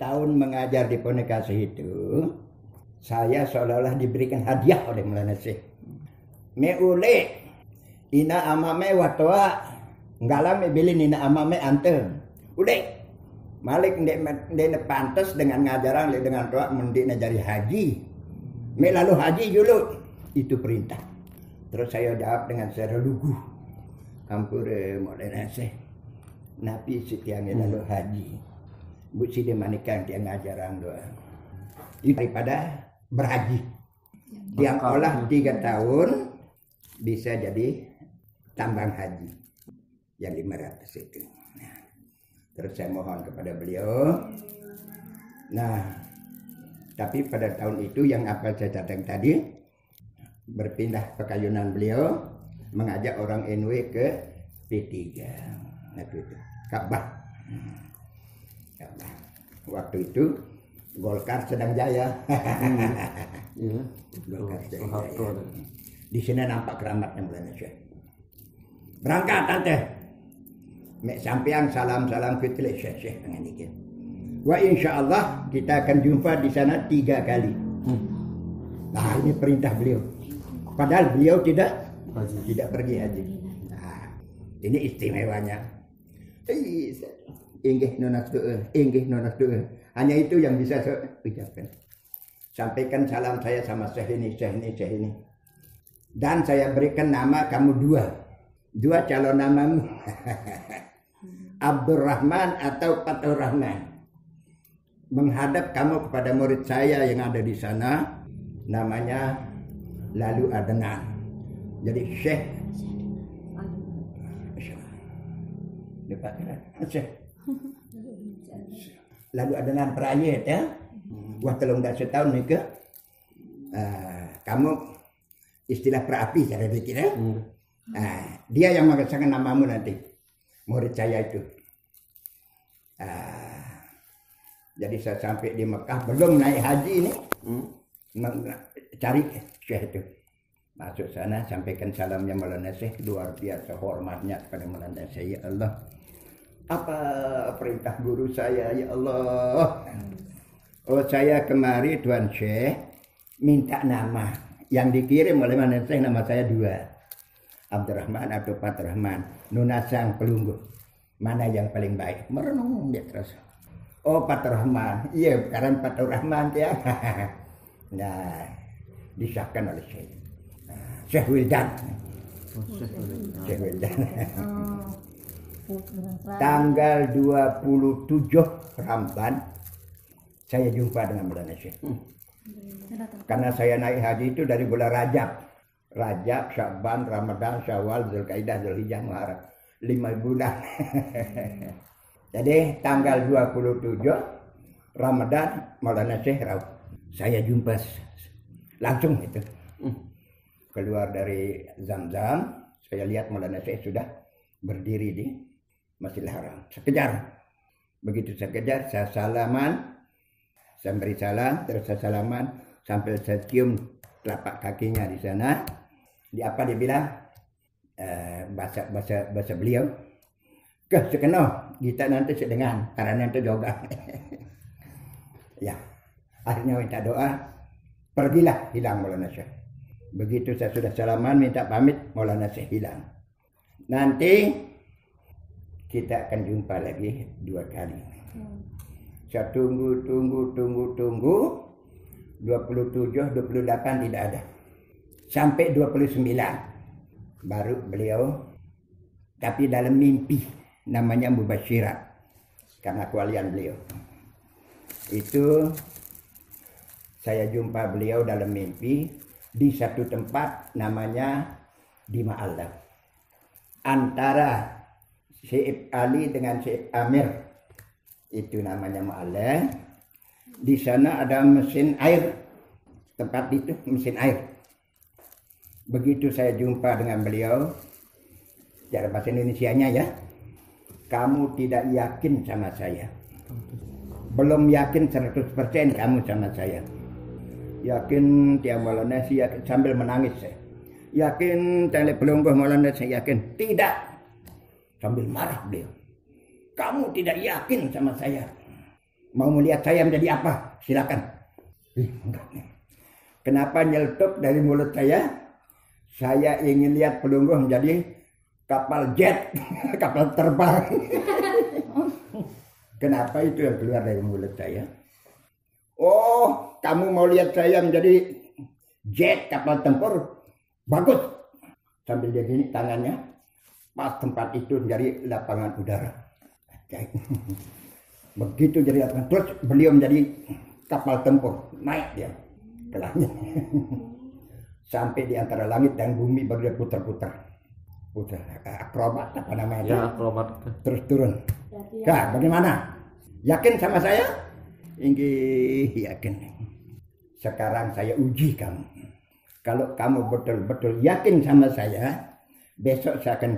tahun mengajar di Pondok Kasih itu, saya seolah-olah diberikan hadiah oleh Maulana Syekh. Me ule ina amame watoa ngalame bilin ina amame ante. Ule Malik ndek pantas dengan ngajaran dengan doa mendek jari haji. Me lalu haji dulu itu perintah. Terus saya jawab dengan secara lugu. Ampure Maulana Syekh. Nabi setiang lalu haji. Bu Sidi Manikang tiang ngajaran doa. Daripada berhaji. Tiang olah 3 tahun bisa jadi tambang haji. Yang 500 itu. Nah, terus saya mohon kepada beliau. Nah, tapi pada tahun itu yang apa saya datang tadi berpindah pekayunan beliau mengajak orang NW ke P3. Nah itu Ka'bah. Waktu itu Golkar sedang jaya. Golkar sedang jaya. Di sini nampak keramatnya Maulana Syekh. Berangkat tante. Mek sampean salam-salam fitri Syekh dengan ini. Wa insyaallah kita akan jumpa di sana 3 kali. Nah, ini perintah beliau. Padahal beliau tidak pergi haji. Nah, ini istimewanya. Inggih nonas doa. Hanya itu yang bisa saya ucapkan. Sampaikan salam saya sama Syekh ini. Dan saya berikan nama kamu 2 calon namamu. Abdurrahman atau Fathur Rahman. Menghadap kamu kepada murid saya yang ada di sana, namanya Lalu Adnan. Jadi Syekh Syekh Lalu Adnan Prayet ya. Wah kalau nggak setahun nih ke kamu istilah perapi cara pikir ya. Dia yang mengesahkan namamu nanti murid saya itu. Jadi saya sampai di Mekah belum naik haji ini cari Syekh itu masuk sana sampaikan salamnya Maulana Syekh luar biasa hormatnya kepada Maulana Syekh. Ya Allah, apa perintah guru saya ya Allah. Oh saya kemari Tuan Syekh minta nama yang dikirim oleh Maulana Syekh, nama saya 2, Abdurrahman atau Fathur Rahman. Nunasang Pelunggu, mana yang paling baik? Merenung dia terus. Oh Fathur Rahman, iya karena Fathur Rahman ya. Nah disahkan oleh Syekh Wildan. Syekh Wildan. Tanggal 27 Ramban saya jumpa dengan Maulana Syekh. Karena saya naik haji itu dari bulan Rajab, Sya'ban, Ramadan, Syawal, Zulkaidah, Zulhijjah, Muharram. 5 bulan. Jadi tanggal 27 Ramadan Maulana Syekh rawuh. Saya jumpa langsung itu. Keluar dari Zamzam, saya lihat Maulana Syekh sudah berdiri di Masjidil Haram. Sekejar. Begitu saya kejar, saya salaman. Saya beri salam, terus saya salaman sampai saya cium telapak kakinya di sana. Di apa dia bilang? Bahasa beliau. Ke sekeno, kita nanti sedengan karena nanti joga. Ya. Akhirnya minta doa, pergilah hilang Maulana Syekh. Begitu saya sudah salaman minta pamit, Maulana Syekh hilang. Nanti kita akan jumpa lagi 2 kali. Saya tunggu. 27, 28 tidak ada. Sampai 29 baru beliau, tapi dalam mimpi, namanya Mubasyirat karena keahlian beliau. Itu saya jumpa beliau dalam mimpi di satu tempat namanya di Ma'allah. Antara Syekh Ali dengan Syekh Amir. Itu namanya Ma'allah. Di sana ada mesin air. Tempat itu mesin air. Begitu saya jumpa dengan beliau, cara bahasa Indonesianya ya, kamu tidak yakin sama saya. Belum yakin 100% kamu sama saya. Yakin tiang Maulana saya yakin, sambil menangis saya. Yakin tali pelungguh Maulana saya yakin. Tidak. Sambil marah beliau. Kamu tidak yakin sama saya. Mau melihat saya menjadi apa? Silakan. Enggak. Kenapa nyeletuk dari mulut saya? Saya ingin lihat Pelungguh menjadi kapal jet, kapal terbang. Kenapa itu yang keluar dari mulut saya? Oh, kamu mau lihat saya menjadi jet, kapal tempur? Bagus. Sambil dia gini tangannya, pas tempat itu menjadi lapangan udara. Begitu jadi lapangan, terus beliau menjadi kapal tempur, naik dia ke langit. Sampai di antara langit dan bumi baru dia putar-putar. Putar, akrobat apa namanya? Ya, akrobat. Terus turun. Nah, bagaimana? Yakin sama saya? Inggih, yakin. Sekarang saya uji kamu. Kalau kamu betul-betul yakin sama saya, besok saya akan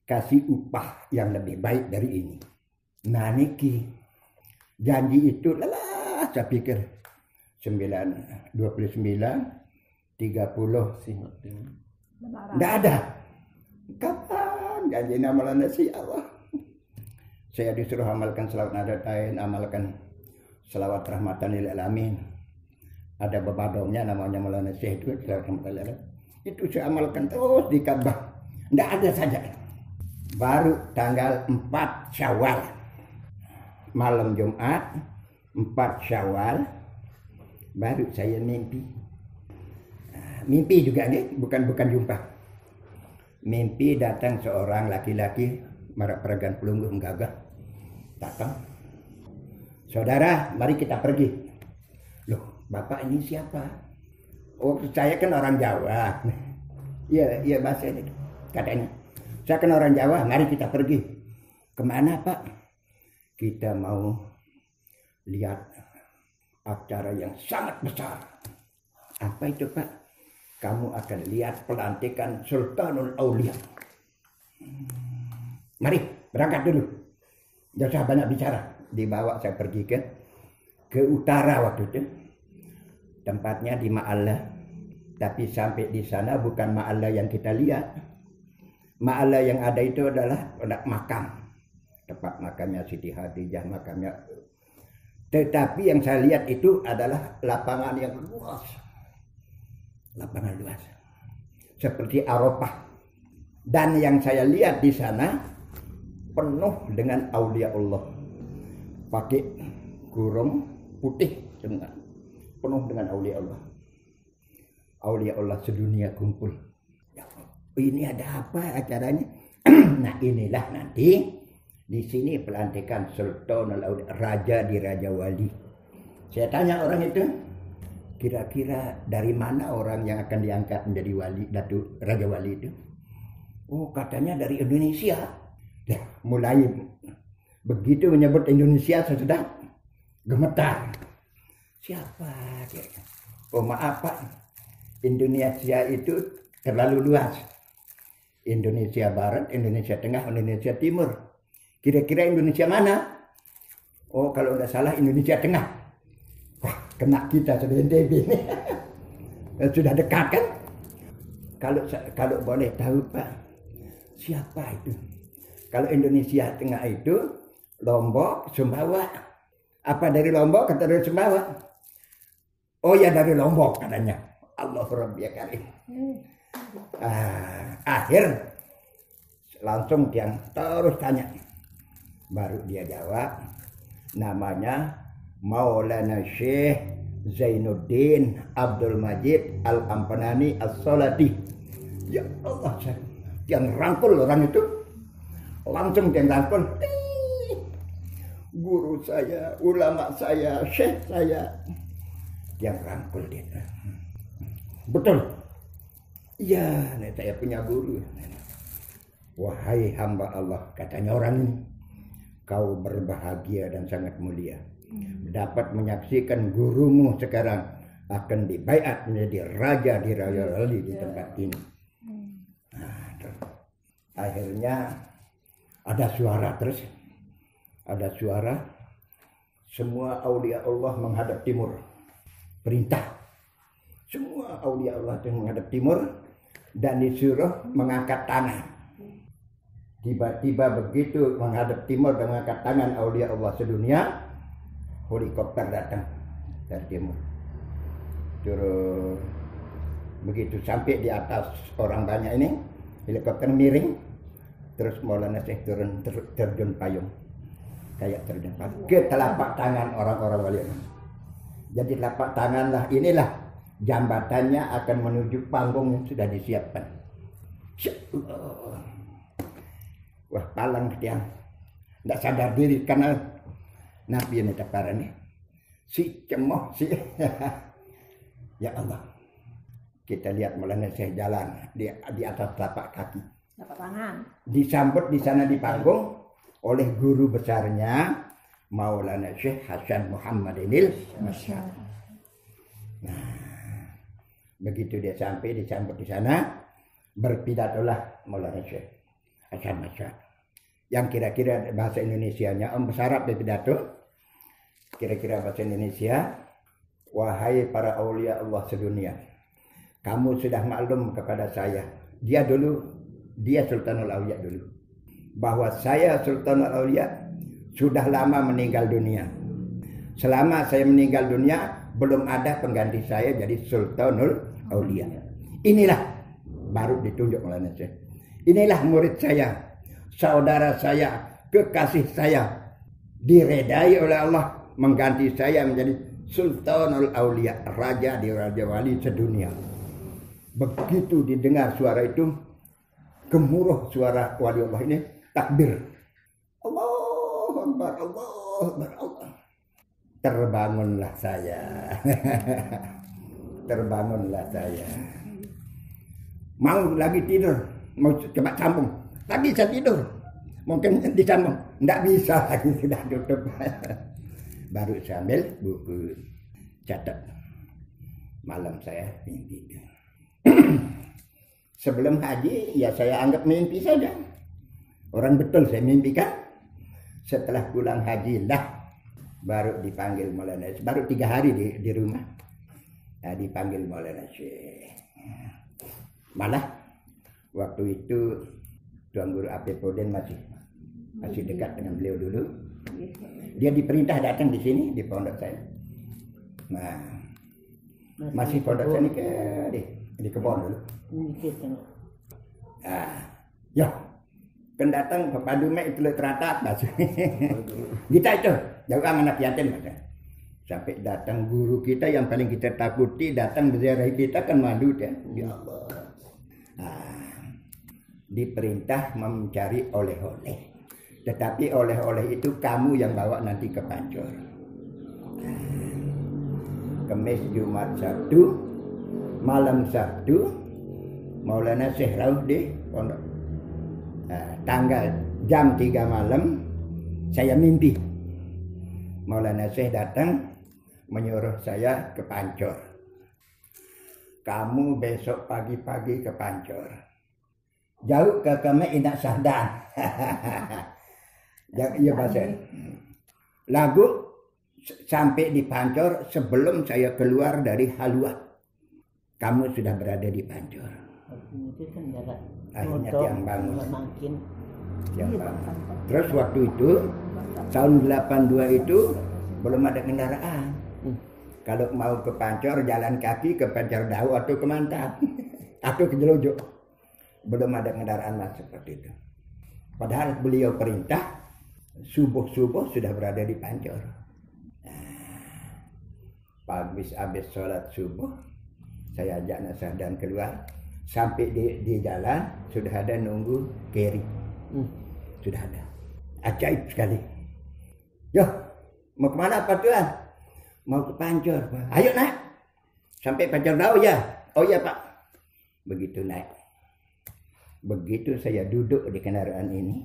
kasih upah yang lebih baik dari ini. Nah niki, janji itu lelah saya pikir 29, 30 sih. Nggak ada. Kapan janji amalan si Allah? Saya disuruh amalkan selawat nadatain, amalkan selawat rahmatan lil alamin. Ada bebadomnya namanya Maulana Syekh itu selawat rahmatan lil alamin. Itu saya amalkan terus di Ka'bah. Nggak ada saja. Baru tanggal 4 Syawal. Malam Jumat 4 Syawal baru saya mimpi. Mimpi juga nih, bukan jumpa. Mimpi datang seorang laki-laki marak peragan Pelungguh menggagah. Datang. Saudara, mari kita pergi. Loh, Bapak ini siapa? Oh, saya kan orang Jawa. Iya bahasa ini katanya. Saya kan orang Jawa, mari kita pergi. Kemana Pak? Kita mau lihat acara yang sangat besar. Apa itu Pak? Kamu akan lihat pelantikan Sultanul Aulia. Mari berangkat dulu. Jangan usah banyak bicara. Dibawa saya pergi ke utara waktu itu. Tempatnya di Ma'alla. Tapi sampai di sana bukan Ma'alla yang kita lihat. Ma'alla yang ada itu adalah makam. Tempat makamnya Siti Khadijah, makamnya. Tetapi yang saya lihat itu adalah lapangan yang luas. Lapangan luas. Seperti Arafah. Dan yang saya lihat di sana penuh dengan aulia Allah. Pakai kurung putih semua. Penuh dengan aulia Allah. Aulia Allah sedunia kumpul. Ini ada apa acaranya? Nah inilah nanti di sini pelantikan Sultanul Aulia, raja di Raja Wali. Saya tanya orang itu, kira-kira dari mana orang yang akan diangkat menjadi wali, Datu Raja Wali itu? Oh katanya dari Indonesia. Ya, mulai begitu menyebut Indonesia saya sudah gemetar. Siapa? Oh maaf Pak, Indonesia itu terlalu luas. Indonesia Barat, Indonesia Tengah, Indonesia Timur. Kira-kira Indonesia mana? Oh kalau tidak salah Indonesia Tengah. Wah kena kita sudah NTB ini. Sudah dekat kan? Kalau boleh tahu Pak, siapa itu? Kalau Indonesia Tengah itu Lombok, Sumbawa. Apa dari Lombok atau dari Sumbawa? Oh ya dari Lombok katanya. Allahu Rabbi Karim. Akhir langsung yang terus tanya. Baru dia jawab, namanya Maulana Syekh Zainuddin Abdul Majid Al-Ampanani As-Salati. Ya Allah, yang rangkul orang itu. Langsung dia rangkul. Guru saya, ulama saya, syekh saya. Yang rangkul dia. Betul. Iya, saya punya guru. Wahai hamba Allah, katanya orang ini, kau berbahagia dan sangat mulia. Dapat menyaksikan gurumu sekarang akan dibaiat menjadi raja di Raja Wali di tempat ini. Akhirnya ada suara terus. Ada suara semua aulia Allah menghadap timur. Perintah. Semua aulia Allah yang menghadap timur dan disuruh mengangkat tangan. Tiba-tiba begitu menghadap timur dan mengangkat tangan aulia Allah sedunia, helikopter datang dari timur. Terus begitu sampai di atas orang banyak ini, helikopter miring, terus Maulana Syekh turun terjun payung, kayak terjun payung ke telapak tangan orang-orang wali. Jadi telapak tangan lah inilah jambatannya akan menuju panggung yang sudah disiapkan. Wah, palang dia tidak sadar diri karena Nabi ini taparan nih. Si cemoh si ya Allah, kita lihat Maulana Syekh jalan di atas telapak kaki, telapak tangan, disambut di sana di panggung oleh guru besarnya Maulana Syekh Hasan Muhammadinil Masyar. Nah, begitu dia sampai disambut di sana, berpidatolah Maulana Syekh Hasan Masyar yang kira-kira bahasa Indonesianya bahasa Arab pidato. Kira-kira bahasa Indonesia, wahai para aulia Allah sedunia, kamu sudah maklum kepada saya, dia Sultanul Aulia dulu, bahwa saya Sultanul Aulia sudah lama meninggal dunia. Selama saya meninggal dunia, belum ada pengganti saya jadi Sultanul Aulia. Inilah baru ditunjuk oleh Syekh. Inilah murid saya, saudara saya, kekasih saya, diredai oleh Allah mengganti saya menjadi Sultanul Aulia, raja di raja wali sedunia. Begitu didengar suara itu, gemuruh suara wali Allah ini, takbir. Allahu Akbar, Allahu Akbar, Allah. Terbangunlah saya. Terbangunlah saya. Mau lagi tidur, mau coba sambung. Tak bisa tidur. Mungkin disambung, tidak bisa lagi, sudah tutup. Baru sambil buku catat. Malam saya mimpi. Sebelum haji ya saya anggap mimpi saja. Orang betul saya mimpikan. Setelah pulang haji lah baru dipanggil Maulana Syekh. Baru 3 hari di rumah. Nah, dipanggil Maulana Syekh. Malah waktu itu Tuan Guru Apipudin masih dekat dengan beliau dulu. Dia diperintah datang di sini di pondok saya. Nah, masih pondok saya ini di kebon dulu. Ah, ya, kan datang Bapak Dume itu teratat mas. Kita itu jauh anak yatim mas. Sampai datang guru kita yang paling kita takuti datang berziarah kita kan malu dia. Ya Allah. Ah, diperintah mencari oleh-oleh. Tetapi oleh-oleh itu kamu yang bawa nanti ke Pancor. Kamis, Jumat, Sabtu, malam Sabtu, Maulana Syekh Rauh di pondok. Tanggal jam 3 malam, saya mimpi. Maulana Syekh datang menyuruh saya ke Pancor. Kamu besok pagi-pagi ke Pancor. Jauh ke kami Indah Sahdan. Iya bahasa. Lagu sampai di Pancor sebelum saya keluar dari Halua. Kamu sudah berada di Pancor. Akhirnya tiang bangun. Tiang bangun. Terus waktu itu tahun 82 itu belum ada kendaraan. Kalau mau ke Pancor jalan kaki ke Pancor Dau atau ke Mantap atau ke Jelojo. Belum ada kendaraan mas seperti itu. Padahal beliau perintah subuh-subuh sudah berada di Pancor. Habis sholat subuh, saya ajak Nasahdan keluar. Sampai di jalan sudah ada nunggu keri. Sudah ada. Ajaib sekali. Yo, mau kemana Pak Tuan? Mau ke Pancor. Ayo naik. Sampai Pancor Dau ya. Oh iya Pak. Begitu naik. Begitu saya duduk di kendaraan ini,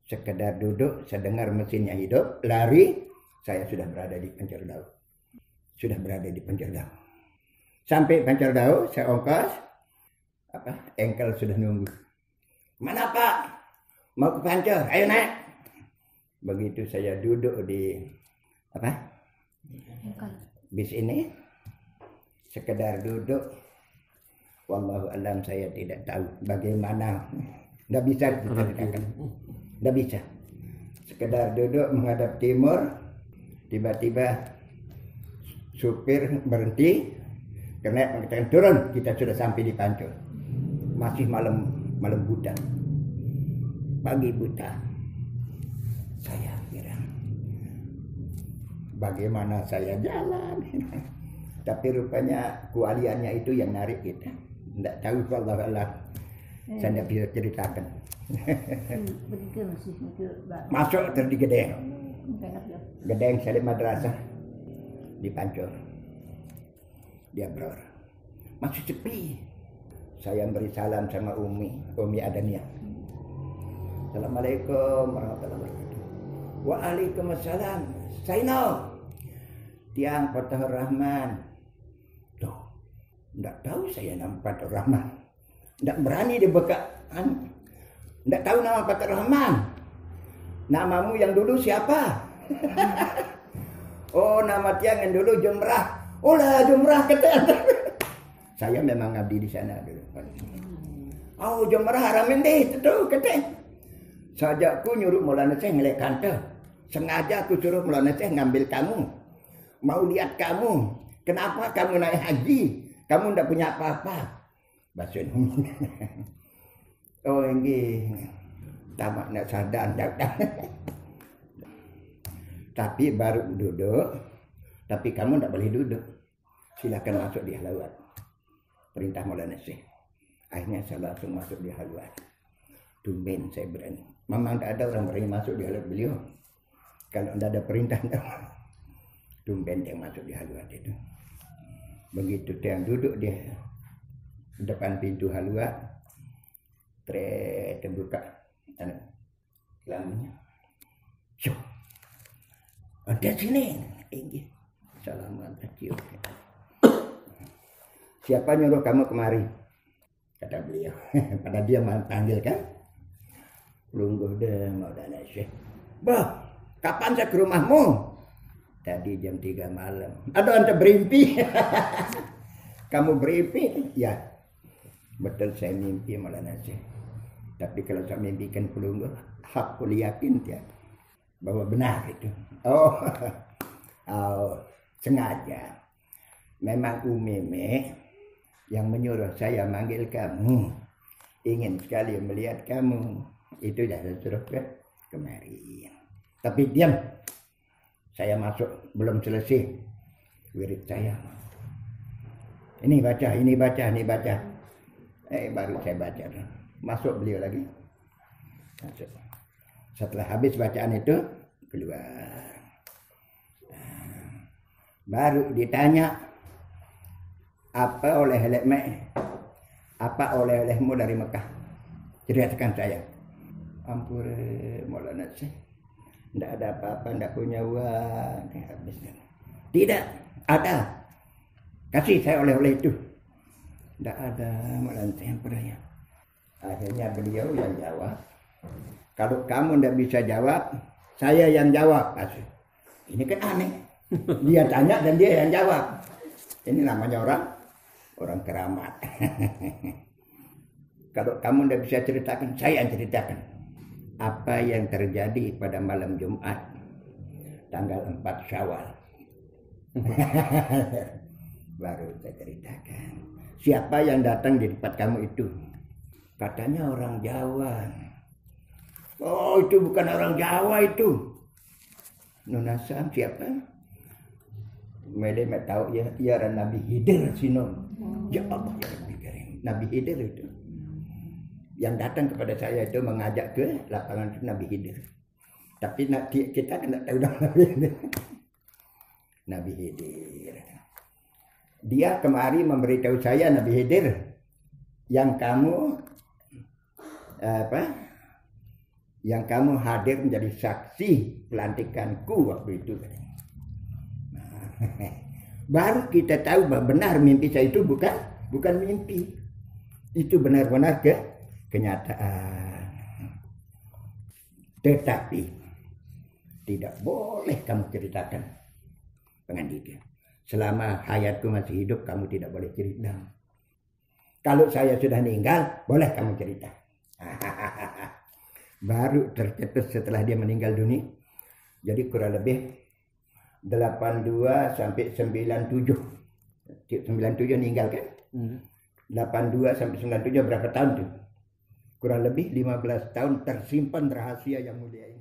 sekedar duduk, saya dengar mesinnya hidup, lari, saya sudah berada di Pancor Dau. Sudah berada di Pancor Dau. Sampai Pancor Dau, saya ongkos, engkel sudah nunggu. Mana Pak? Mau ke Pancor, ayo naik. Begitu saya duduk di bis ini, sekedar duduk. Wallahu alam, saya tidak tahu bagaimana. Tidak bisa diceritakan. Tidak bisa. Sekedar duduk menghadap timur. Tiba-tiba supir berhenti, karena mengatakan turun, kita sudah sampai di Pancur. Masih malam buta, pagi buta. Saya kira bagaimana saya jalan. Tapi rupanya kualiannya itu yang narik kita. Tidak tahu kalau Allah, saya tidak bisa ceritakan. Masuk terdi Gedeng. Gedeng Salib Madrasah di Pancur. Dia Bror. Masih sepi. Saya beri salam sama Umi Adania. Assalamualaikum warahmatullahi wabarakatuh. Waalaikumsalam. Saino. Tiang Fathur Rahman. Tuh, tidak tahu saya nama Fathur Rahman. Tidak berani dibuka. Tidak tahu nama Fathur Rahman. Namamu yang dulu siapa? Oh, nama tiang yang dulu Jumrah. Olah Jumrah kata. Saya memang ngabdi di sana dulu. Oh, Jumrah haramin deh itu kata. Saja aku nyuruh Maulana Syekh ngelek kantor. Sengaja aku suruh Maulana Syekh ngambil kamu. Mau lihat kamu. Kenapa kamu naik haji? Kamu ndak punya apa-apa. Basun. Oh, ini tamak nak sadar ndak. Tapi baru duduk. Tapi kamu ndak boleh duduk. Silakan masuk di halawat. Perintah Maulana Syekh. Akhirnya saya langsung masuk di halawat. Tumben saya berani. Memang tak ada orang berani masuk di halawat beliau. Kalau tidak ada perintah, tumben yang masuk di halawat itu. Begitu yang duduk di depan pintu halawat, terbuka lampunya. Syuh, ada sini. Assalamualaikum. Siapa nyuruh kamu kemari? Kata beliau. Pada dia panggil kan? Lungguh deh Maulana Syekh. Bah, kapan saya ke rumahmu? Tadi jam 3 malam. Aduh, anda bermimpi. Kamu bermimpi? Ya. Betul saya mimpi Maulana Syekh. Tapi kalau saya mimpikan pelungguh, aku yakin ya bahwa benar itu. Oh, sengaja. Memang Umeme yang menyuruh saya manggil kamu. Ingin sekali melihat kamu. Itu dah suruh kemari. Tapi diam. Saya masuk belum selesai wirid saya. Ini baca. Baru saya baca. Masuk beliau lagi. Masuk. Setelah habis bacaan itu keluar. Baru ditanya apa oleh-olehmu dari Mekah? Ceritakan saya. Ampun Maulana Syekh. Tidak ada apa-apa, tidak punya uang. Habis. Tidak ada. Kasih saya oleh-oleh itu. Tidak ada Maulana Syekh percaya. Akhirnya beliau yang jawab. Kalau kamu tidak bisa jawab, saya yang jawab. Ini kan aneh. Dia tanya dan dia yang jawab. Ini namanya orang keramat. Kalau kamu tidak bisa ceritakan, saya yang ceritakan. Apa yang terjadi pada malam Jumat tanggal 4 Syawal. Baru saya ceritakan. Siapa yang datang di tempat kamu itu? Katanya orang Jawa. Oh, itu bukan orang Jawa itu. Nona Sam siapa? Mele tahu ya, dia Nabi Hidir sino. Ya Allah ya Rabbi Karim. Nabi Hidir itu. Yang datang kepada saya itu mengajak ke lapangan itu Nabi Hidir. Tapi kita tidak tahu Nabi Hidir. Nabi Hidir. Dia kemari memberitahu saya Nabi Hidir yang kamu yang kamu hadir menjadi saksi pelantikanku waktu itu. Baru kita tahu bahwa benar mimpi saya itu bukan mimpi. Itu benar-benar kenyataan. Tetapi tidak boleh kamu ceritakan pengandikan. Selama hayatku masih hidup kamu tidak boleh cerita. Kalau saya sudah meninggal boleh kamu cerita. Baru tercetus setelah dia meninggal dunia. Jadi kurang lebih 82 sampai 97. 97 meninggal kan? 82 sampai 97 berapa tahun tuh? Kurang lebih 15 tahun tersimpan rahasia yang mulia ini.